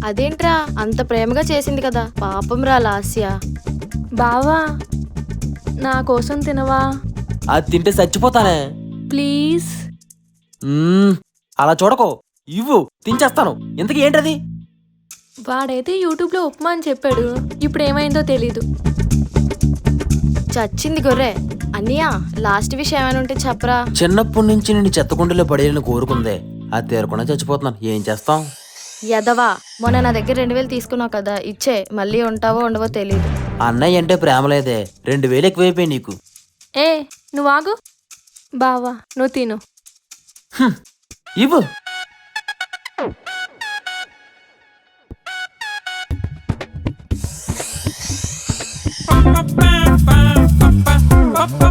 అదేంట్రా అంత ప్రేమగా చేసింది కదా, పాపం రా లాస్య. బావా నా కోసం తినవా? అది తింటే చచ్చిపోతానే. ప్లీజ్. అలా చూడకో, ఇవ్వు తించేస్తాను. ఇంతకీ ఏంటది? వాడైతే యూట్యూబ్లో ఉప్మా అని చెప్పాడు, ఇప్పుడు ఏమైందో తెలీదు. చచ్చింది గొర్రె. అన్నయ్య లాస్ట్ విషయం ఏమైనా ఉంటే చెప్పరా. చిన్నప్పటి నుంచి నేను చెత్తకుండలో పడేయాలని కోరుకుందే, అది తీరకుండా చచ్చిపోతున్నాను. ఏం చేస్తాం? యదవా, మొన్న నా దగ్గర 2000 తీసుకున్నావు కదా, ఇచ్చే. మళ్ళీ ఉంటావో ఉండవో తెలీదు. అన్నయ్య అంటే ప్రేమ లేదే, 2000 ఎక్కువైపోయి నీకు. ఏ నువ్వు ఆగు. బావా నువ్వు తిను. ఇవ్వు. Ba ba ba ba ba ba ba